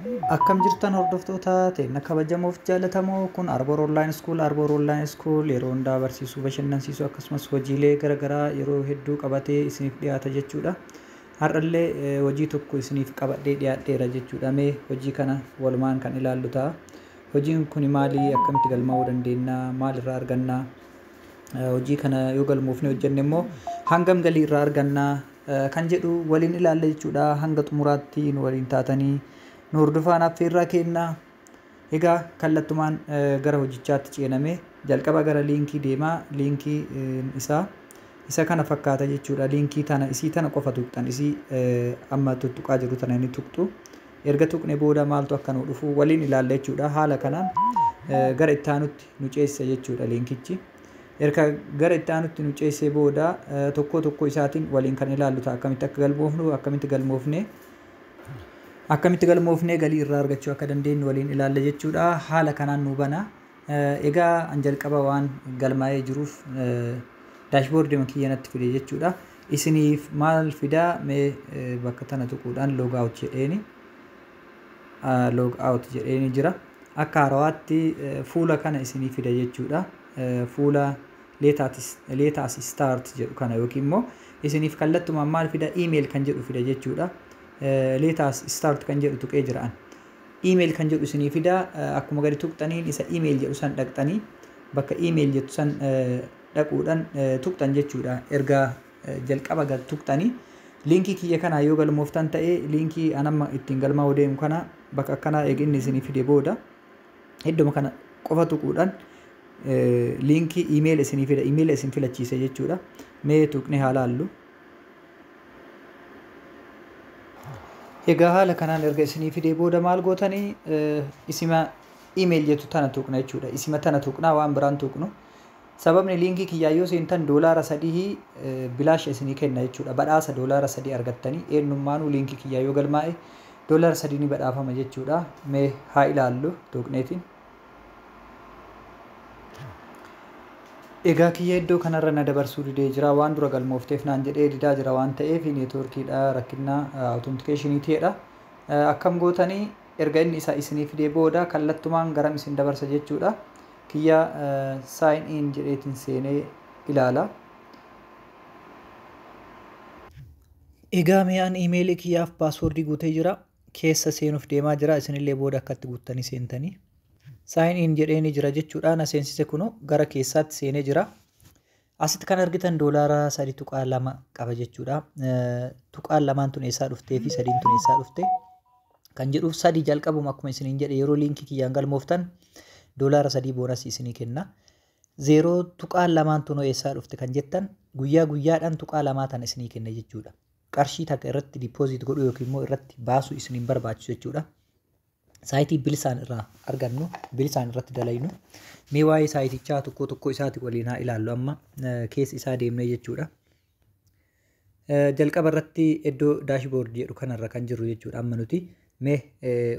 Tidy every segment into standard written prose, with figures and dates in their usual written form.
Akkam jirtan hordoftoota teenya kabajamoof jaallatamoo kun Arbor Online School yeroo hundaa barsiisuu bashannansiisuu akkasumas hojiilee garaagaraa yeroo hedduu qabatee isiniif dhiyaata jechuudha. Har'allee hojii tokko isiniif qabadhee dhiyaadheera jechuudha. Mee hojii kana walumaan kan ilaallu ta'a. Hojiin kun maali? Akkamitti galmaa'uu dandeenya? Maalirraa arganna? Hojii kana yoo galmoofne hojjenne immoo hangam galii irraa arganna kan jedhu waliin ilaalla jechuudha. Hanga xumuraatti nu waliin taatanii nu hordofaan affeerraa kenna. Egaa kallattumaan gara hojichaatti ceenamee jalqaba gara liinkii deemaa. Liinkii isa kana fakkaata jechuudha. Liinkii tana isii tana qofa tuqxan isii amma tuttuqaa jiru tana ni tuqxu. Erga tuqne booda maaltu akka nu dhufu waliin ilaalla jechuudha. Haala kanaan gara itti aanutti nu ceesisa jechuudha liinkichi. Erga gara itti aanutti nu ceesee booda tokko isaatiin waliin kan ilaallu ta'a. Akkamitti akka galmoofnu akkamitti galmoofnee galii irraa argachuu akka dandeenyu waliin ilaalla jechuudha. Haala kanaan nu bana. Egaa an jalqaba waan galmaa'ee jiruuf daashboordii makiyya natti fide jechuudha. Isiniif maal fidaa mee bakka tana tuquudhaan log out jedheeni jira. Akka haarawaatti fuula kana isinii fida jechuudha. Fuula leetaas start jedhu kana yookiin immoo isiniif kallattumaan maal fida email kan jedhu fida jechuudha. Leetaas start kan jedhu tuqee jiraan. Email kan jedhu isinii fida. Akkuma gadi tuqxaniin isa email jedhu san dhaqxanii bakka email jettu san dhaquudhaan tuqxan jechuudha. Erga jalqaba gad tuqxanii liinkii kiyya kanaa yoo galmooftan ta'ee liinkii anamma ittiin galmaa'uu deemu kana bakka akkanaa eeginni isinii fide booda idduma kana qofa tuquudhaan liinkii email isinii fida. Email isin filachiise jechuudha. Mee tuqne haa laallu. Egaa haala kanaan erga isinii fidee booda maal gootanii isima email jettu tana tuqna jechuudha. Isima tana tuqnaa waan biraan tuqnu. Sababni liinkii kiyyaa yoo seentan $3 bilaash isinii kenna jechuudha. Badhaasa $3 argattanii eenyummaanuu liinkii kiyyaa yoo galmaa'e $3 ni badhaafama jechuudha. Mee haa ilaallu tuqneetiin. Egaa kiyya iddoo kanarra na dabarsuu didee jira. Waan dura galmoofteef naan jedhee didaa jira waan ta'eef neetwoorkiidha rakkina authentication ta'edha. Akkam gootanii erga inni isa isinii fidee booda kallattumaan garam isin dabarsa jechuudha. Kiyya sign in jedheetiin seenee ilaala. Egaa mi'aan emailii kiyyaaf paaswoordii guutee jira. Keessa seenuuf deemaa jira. Isinillee booda akkatti guuttanii seentanii. Sign in jedheeni jira jechuudha. Na seensise kuno gara keessaatti seenee jira. Asitti kan argitan $3.2 qaba jechuudha. Tuqaan lamaan tun eessaa dhuftee fi sadiin tun eessaa dhufte kan jedhuuf sadii jalqabuma akkuma isiniin jedhe yeroo liinkii kiyyaan galmooftan $3 boonasii isinii kenna. 0 tuqaan lamaan tun eessaa dhufte kan jettan guyyaa guyyaadhaan tuqaa lamaa tana isinii kenna jechuudha. Qarshii takka irratti deposit godhu yookiin immoo irratti baasuu isiniin barbaachisu jechuudha. Saayitii bilisaan irraa argannu bilisaan irratti dalaynu mee waa'ee saayitichaa tokko isaati waliin haa ilaallu amma keessa isaa deemnee jechuudha. Jalqaba irratti iddoo daashboord jedhu kanarra kan jirru jechuudha. Amma nuti mee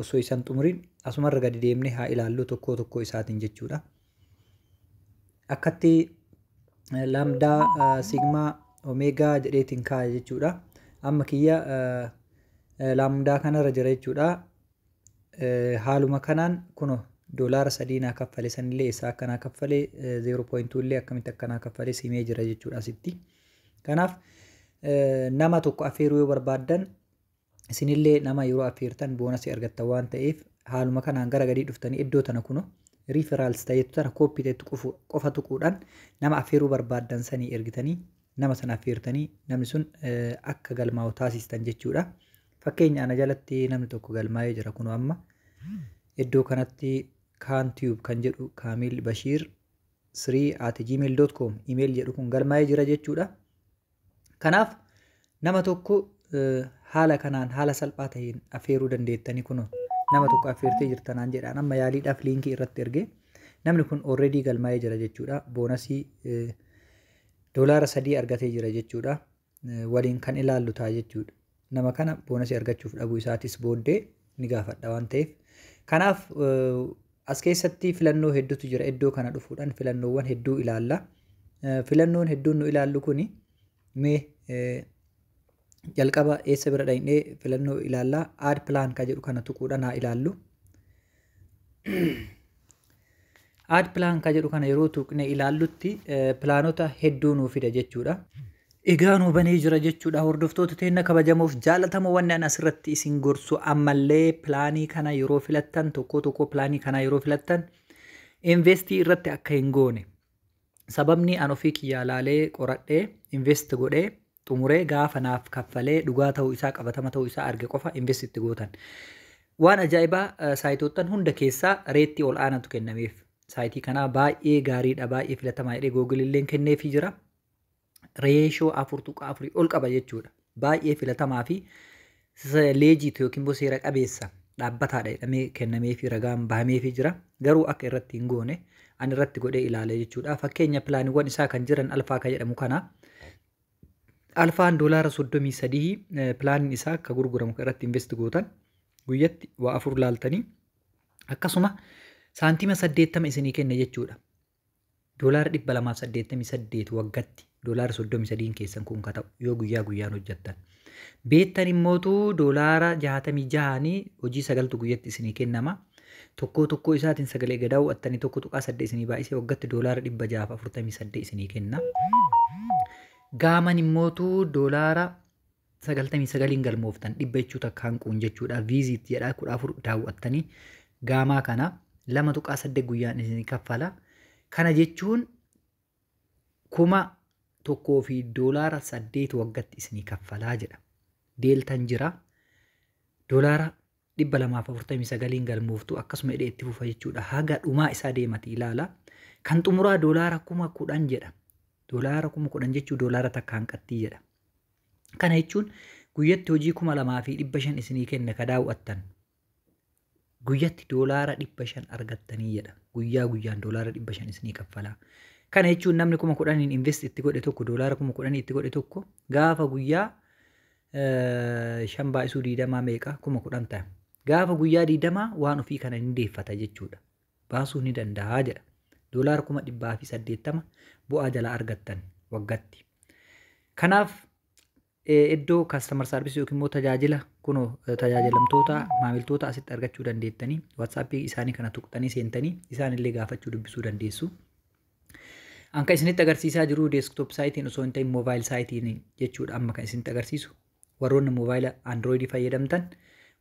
osoo isaan xumuriin asumarra gadi deemnee haa ilaallu tokko isaatiin jechuudha. Akkatti laamdaa sigmaa omeegaa jedheetiin kaa'e jechuudha. Amma kiyya laamdaa kanarra jira jechuudha. Haaluma kanaan kuno $3 naa kaffale sanillee isaa akkanaa kaffalee 0.2 illee akkamitti akkanaa kaffalee simee jira jechuudha asitti. Kanaaf nama tokko affeeruu yoo barbaaddan isinillee nama yeroo affeertan boonasii argattan waan ta'eef haaluma kanaan gara gadii dhuftanii iddoo tana kuno referrals ta'etu tana kooppii ta'etu qofa tuquudhaan nama affeeruu barbaaddan sanii ergitanii nama sana affeertanii namni sun akka galmaa'u taasistan jechuudha. Fakkeenya ana jalatti namni tokko galmaa'ee jira kuno amma iddoo kanatti kaantiyuub kan jedhu Kaamil Bashiir 3@gmail.com email jedhu kun galmaa'ee jira jechuudha. Kanaaf nama tokko haala kanaan haala salphaa ta'een affeeruu dandeettanii kuno nama tokko affeertee jirtanaan jedhaan amma yaaliidhaaf liinkii irratti ergee namni kun already galmaa'ee jira jechuudha. Boonasii $3 argatee jira jechuudha. Waliin kan ilaallu ta'a jechuudha. Nama kana boonasii argachuuf dhabuu isaatis booddee ni gaafadha waan ta'eef. Kanaaf as keessatti filannoo hedduutu jira. Iddoo kana dhufuudhaan filannoowwan hedduu ilaalla. Filannoon hedduun nu ilaallu kuni mee jalqaba eessa bira dhaynee filannoo ilaallaa add plan ka jedhu kana tuquudhaan haa ilaallu. Add plan ka jedhu kana yeroo tuqne ilaallutti pilaanota hedduu nuu fida jechuudha. Egaa nuu banee jira jechuudha. Hordoftoota teenya kabajamoof jaalatamoo wanni ani asirratti isin gorsu ammallee pilaanii kana yeroo filattan tokko pilaanii kana yeroo filattan investii irratti akka hin goone. Sababni an ofii kiyyaa laalee qoradhee invest godhee xumuree gaafa naaf kaffalee dhugaa ta'uu isaa qabatama ta'uu isaa arge qofa invest itti gootan. Waan ajaa'ibaa saayitoottan hunda keessaa reetti ol aanatu kennameef. Saayitii kanaa baay'ee gaariidha, baay'ee filatamaa jedhee Google illee kenneefii jira. Reeshoo 4.4 ol qaba jechuudha. Baay'ee filatamaa fi leejiitu yookiin immoo seera qabeessa dhaabbataadha jedhamee kennameefii ragaan bahameefii jira. Garuu akka irratti hin goone ani irratti godhee ilaale jechuudha. Fakkeenya pilaaniiwwan isaa kan jiran alfaa ka jedhamu kana. Alfaan $33 pilaaniin isaa akka gurguramu irratti invest gootan guyyatti waa 4 laaltanii akkasuma saantima 80 isinii kenna jechuudha. $288 waggatti $33 keessan kun ka ta'u yoo guyyaa guyyaan hojjettan. Beettan immootu $66 hojii 9 guyyatti isinii kennama. Tokko isaatiin sagalee gadaa hu'attanii 1.8 isinii baay'isee waggatti $648 isinii kenna. Gaaman immootu $99 galmooftan dhibba jechuu takka hanquun jechuudha. Viizit jedhaa 14 daawwattanii gaamaa kana 2.8 guyyaan isinii kaffala. Kana jechuun $1,008 waggatti isinii kaffalaa jedha. Deeltan jira. $249 galmooftu akkasuma hidhee itti fufa jechuudha. Haga dhumaa isaa deemati ilaala. Kan xumuraa $10,000 jedha. $10,000 jechuun doolaara takka hanqattii jedha. Kana jechuun guyyatti hojii 2,500 isinii kenna ka daawwattan. Guyyatti $500 argattanii jedha. Guyyaa guyyaan $500 isinii kaffalaa. Kana jechuun namni 10,000 invest itti godhe tokko $10,000 itti godhe tokko gaafa guyyaa 5 baay'isuu 20 meeqa 10,000 ta'a. Gaafa guyyaa 20 waan ofii kana ni deeffata jechuudha. Baasuu ni danda'a jedha. $180 bu'aa jala argattan waggatti. Kanaaf iddoo customer service yookiin immoo tajaajila tajaajilamtoota maamiltoota asitti argachuu dandeettanii WhatsAppii isaanii kana tuqxanii seentanii isaanillee gaafachuu dubbisuu dandeessu. Anka isinitti agarsiisaa jiru desktop saayitiin osoo hin ta'in mobile saayitiin jechuudha. Amma kan isinitti agarsiisu warroonni mobile Android fayyadamtan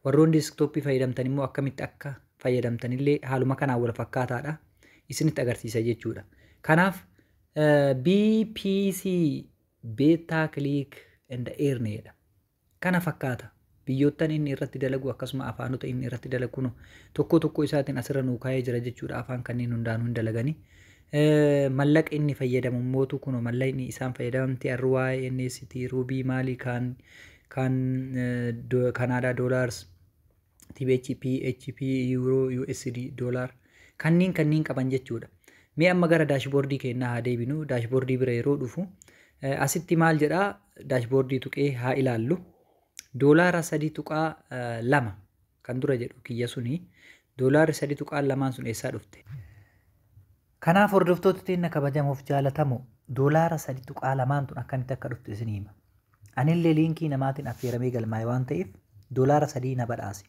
warroonni desktop fayyadamtan immoo akkamitti akka fayyadamtanillee haaluma kanaan wal fakkaataadha. Isinitti agarsiisa jechuudha. Kanaaf BPC beta click and earnedha. Kana fakkaata. Biyyoottan inni irratti dalagu akkasuma afaanota inni irratti dalagu tokko isaatiin asirra nuu kaa'ee jira jechuudha. Afaan kanneen hundaanuu hin dalaganii. Mallaqa inni fayyadamu mootu kuno mallaqni isaan fayyadamti RY NST Ruby Mali kan Canada dollars TBHP HP Euro USD dollar kanneen qaban jechuudha. Mee amma gara dashboardii keenyaa haa deebinu. Dashboardii bira yeroo dhufu asitti maal jedhaa dashboardii tuqee haa ilaallu. $3.2 kan dura jedhu kiyya suni $3.2 sun eessaa dhufte? Kanaaf hordoftoota teenya kabajamoof jaalatamoo $3.2 tun akkamitti akka dhufte isin hima. Anillee liinkii namaatiin affeeramee galmaa'e waan ta'eef $3 na badhaase.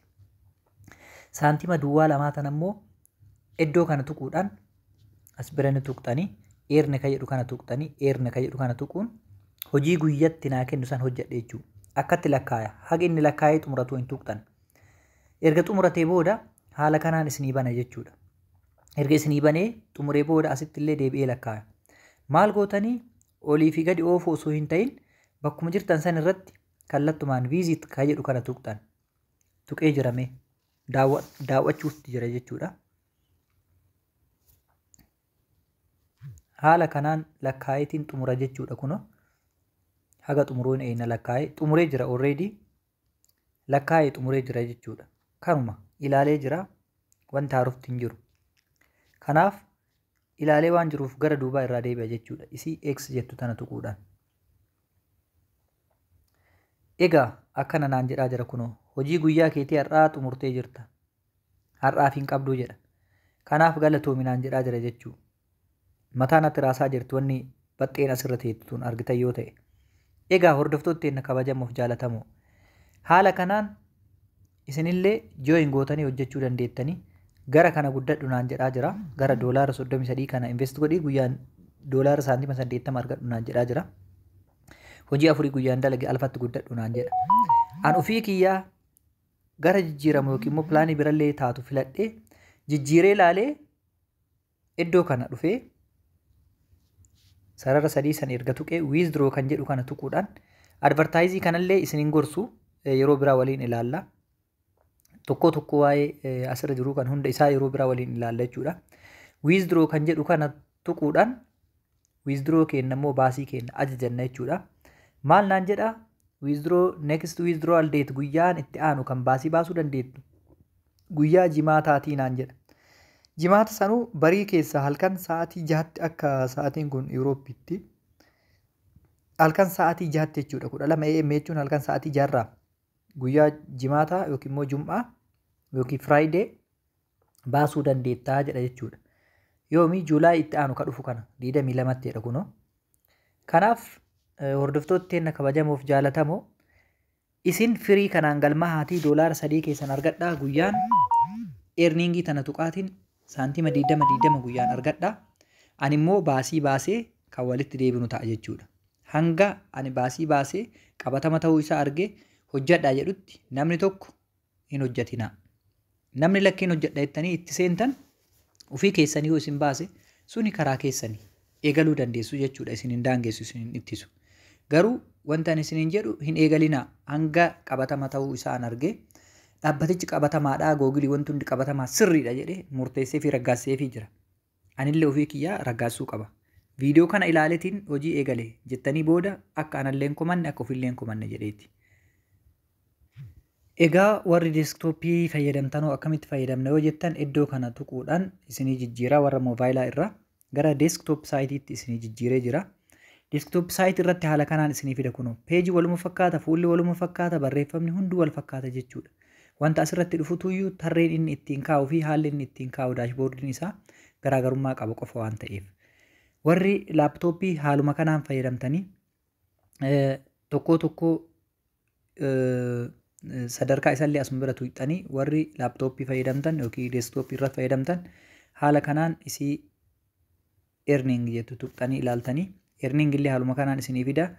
Saantima duwwaa lamaa tan ammoo iddoo kana tuquudhaan as bira ni tuqxanii eerne ka jedhu kana tuqxanii eerne ka jedhu kana tuquun hojii guyyatti naa kennu san hojjedhe jechuudha. Akkatti lakkaaya. Haga inni lakkaayee xumuratu hin tuqxan. Erga xumuratee booda haala kanaan isinii bana jechuudha. Erga isinii banee xumuree booda asitti illee deebi'ee lakkaaya. Maal gootanii olii fi gadi oofuu osoo hin ta'in bakkuma jirtan san irratti kallattumaan viizit ka jedhu kana tuqxan. Tuqee jirame daawwachuutti jira jechuudha. Haala kanaan lakkaayetiin xumura jechuudha kuno. Haga xumuruun eeyna lakkaa'ee xumuree jira already lakkaa'ee xumuree jira jechuudha. Kanuma ilaalee jira wanta haarofti hin jiru. Kanaaf ilaalee waan jiruuf gara duubaa irraa deebi'a jechuudha. Isii X jettu tana tuquudhaan. Egaa akkana naan jedhaa jira kunoo hojii guyyaa keetii har'aa xumurtee jirta. Har'aaf hin qabduu jedha. Kanaaf galatoomi naan jedhaa jira jechuudha. Mataan ati raasaa jirtu wanni baxxeen asirra teettuun argitan yoo ta'e. Egaa hordoftoota keenya kabajamuuf jaalatamoo haala kanaan isinillee join gootanii hojjechuu dandeettanii gara kana guddadhu naan jedhaa jira. Gara doolaara 33 kana invest godhii guyyaan doolaara saantima 80 argadhu naan jedhaa jira. Hojii 4 guyyaan dalage alfatti guddadhu naan jedha. An ofii kiyyaa gara jijjiiramu yookiin immoo pilaanii birallee taatu filadhee jijjiiree laalee iddoo kana dhufee sarara 3 san erga tuqee withdraw kan jedhu kana tuquudhaan advertaayizii kanallee isiniin gorsu yeroo biraa waliin ilaalla. Tokko waa'ee asirra jiru kan hunda isaa yeroo biraa waliin ilaalla jechuudha. Withdraw kan jedhu kana tuquudhaan withdraw keenya immoo baasii keenya ajajanna jechuudha. Maal naan jedha withdraw next withdrawal date guyyaan itti aanu kan baasii baasuu dandeettu guyyaa jimaataatii naan jedha. Jimaata sanuu barii keessa halkan sa'aatii 6tti akka sa'aatiin kun Yuurooppitti halkan sa'aatii 6tti jechuudha. 12 AM jechuun halkan sa'aatii 6 irraa guyyaa jimaataa yookiin immoo jum'aa yookiin Friday baasuu dandeettaa jedha jechuudha. Yoomii Juulaay itti aanu ka dhufu kana 22tti jedha kunoo. Kanaaf hordoftoota keenya kabajamuuf jaalatamoo isin firii kanaan galmahaatii doolaara 3 keessan argadhaa guyyaan earningii tana tuqaatiin saantima 20 guyyaan argadhaa. Ani immoo baasii baasee kan walitti deebinu ta'a jechuudha. Hanga ani baasii baasee qabatama ta'uu isaa argee hojjadhaa jedhutti namni tokko hin hojjatinaa. Namni lakkiin hojjadha jettanii itti seentan ofii keessanii yoo isin baase suni karaa keessanii eegaluu dandeessu jechuudha. Isin hin daangessu, isin hin ittisu. Garuu wanta ani isiniin jedhu hin eegalinaa hanga qabatama ta'uu isaan argee dhaabbatichi qabatamaadhaa googilii wanti hundi qabatamaa sirriidha jedhee murteessee fi raggaasseefii jira. Anillee ofii kiyyaa raggaassuu qaba. Viidiyoo kana ilaaleetiin hojii eegalee jettanii booda akka anallee hin kumanne akka ofiillee hin kumanne jedheeti. Egaa warri deesktooppii fayyadamtanoo akkamitti fayyadamna yoo jettan iddoo kana tuquudhaan isinii jijjiiraa warra moobaayilaa irraa gara deesktoop saayitiitti isinii jijjiiree jira. Deesktoop saayitii irratti haala kanaan isinii fida kunoo peejii waluma fakkaata, fuulli waluma fakkaata, barreeffamni hunduu wal fakkaata jechuudha. Wanta asirratti dhufutuyyuu tarreen inni ittiin kaa'uu fi haalli inni ittiin kaa'u daashboordiin isaa garaagarummaa qaba qofa waan ta'eef. Warri laaptooppii haaluma kanaan fayyadamtanii tokko sadarkaa isaallee asuma bira tuqxanii warri laaptooppii fayyadamtan yookiin deesktooppii irratti fayyadamtan haala kanaan isii earning jettu tuqxanii ilaaltanii earning illee haaluma kanaan isinii fida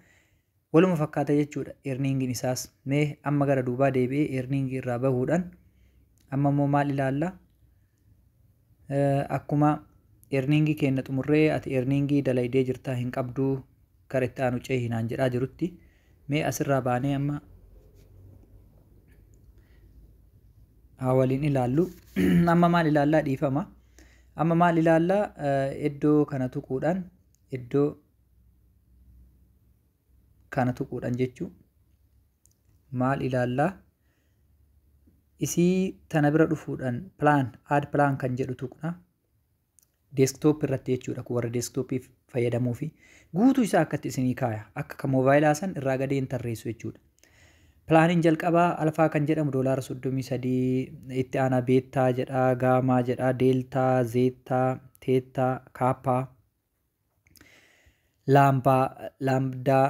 waluma fakkaata jechuudha. Earningin isaas mee amma gara duubaa deebi'ee earning irraa bahuudhaan amma immoo maal ilaalla akkuma earningii keenya xumurree ati earningii dalaydee jirtaa hin qabduu gara itti aanu ce'ii hinaan jedhaa jirutti mee asirraa baanee amma waliin ilaallu. Amma maal ilaallaa dhiifama. Amma maal ilaallaa iddoo kana tuquudhaan iddoo kana tuquudhaan jechuun maal ilaallaa isii tana bira dhufuudhaan add plan kan jedhu tuqna deesktoop irratti jechuudha. Kun warra deesktooppii fayyadamuu fi guutuu isaa akkatti isinii kaaya akka kan moobaayilaa san irraa gadee hin tarreessu jechuudha. Pilaaniin jalqabaa alfaa kan jedhamu doolaara 33 itti aanaa beettaa jedhaa gaamaa jedhaa deeltaa zeettaa teettaa kaappaa laamdaa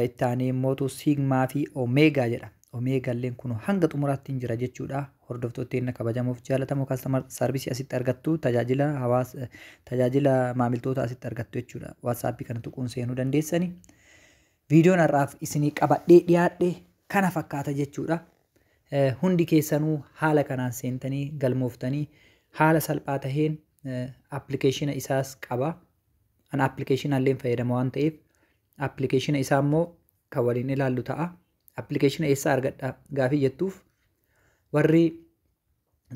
itti aanee immoo siigmaa fi omeegaa jedha. Omeegaalleen kun hanga xumuraatti hin jira jechuudha. Hordoftoota kabajamuuf jaalatamoo kaastamar saarvisii asitti argattu tajaajila maamiltoota asitti argattu jechuudha. Waatsaappii kana tuquun seenuu dandeessanii. Viidiyoon har'aaf isinii qabadhee dhiyaadhe kana fakkaata jechuudha. Hundi keessanuu haala kanaan seentanii galmooftanii haala salphaa taheen appilikeeshina isaas qaba. An appilikeeshinaallee fayyadama waan ta'eef appilikeeshina isaa immoo kan waliin ilaallu ta'a. Appilikeeshina eessaa argadha gaafii jettuuf warri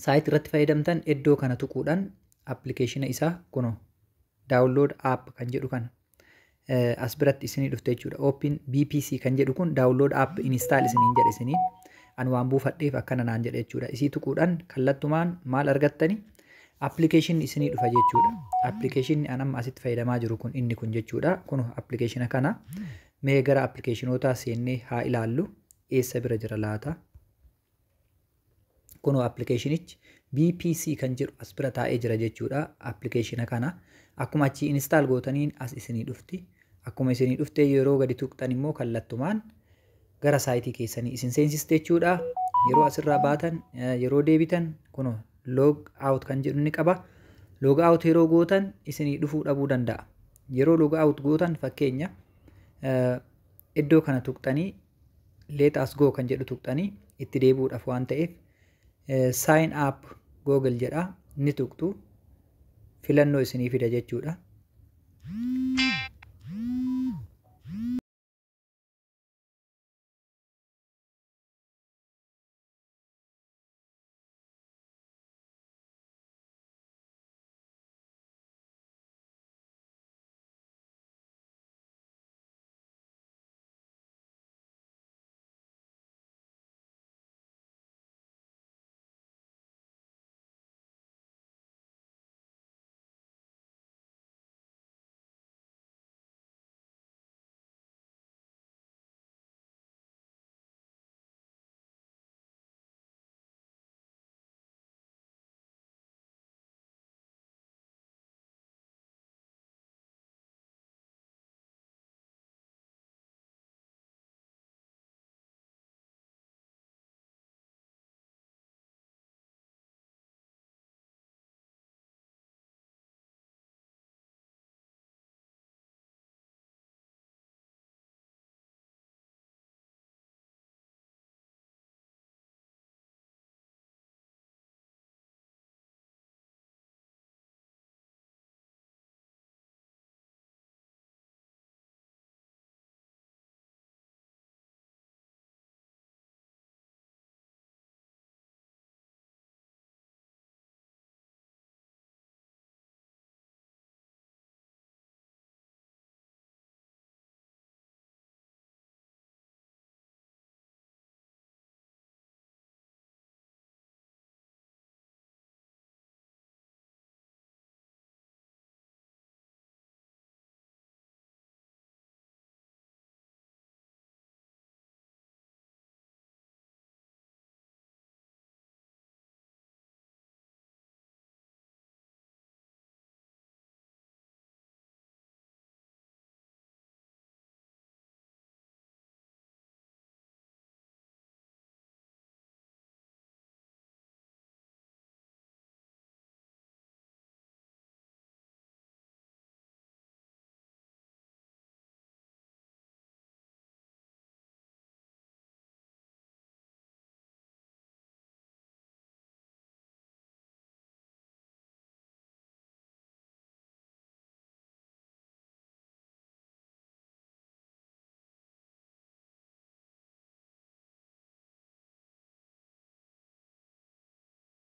saayitii irratti fayyadamtan iddoo kana tuquudhaan appilikeeshina isaa kunoo daawunlood app kan jedhu kana as biratti isinii dhufte jechuudha. Open BPC kan jedhu kun daawunlood app install isiniin jedhe isinii an waan buufadheef akkana naan jedhe jechuudha. Isii tuquudhaan kallattumaan maal argattani appilikeeshinni isinii dhufa jechuudha. Appilikeeshinni an amma asitti fayyadamaa jiru kun inni kun jechuudha. Kun appilikeeshina kana mee gara appilikeeshinootaa seennee haa ilaallu eessa bira jira laata. Kun appilikeeshinichi BPC kan jedhu as bira taa'ee jira jechuudha. Appilikeeshina kana akkuma achi install gootaniin as isinii dhufti. akkuma isinii dhuftee yeroo gadi tuqxan immoo kallattumaan gara saayitii keessanii isin seensiste jechuudha. Yeroo asirraa baatan yeroo deebitan kun log out kan jedhu ni qaba. Log out yeroo gootan isinii dhufuu dhabuu danda'a. Yeroo log out gootan fakkeenya iddoo kana tuqxanii let us go kan jedhu tuqxanii itti deebi'uudhaaf waan ta'eef sign up Google jedha ni tuqxu filannoo isinii fida jechuudha.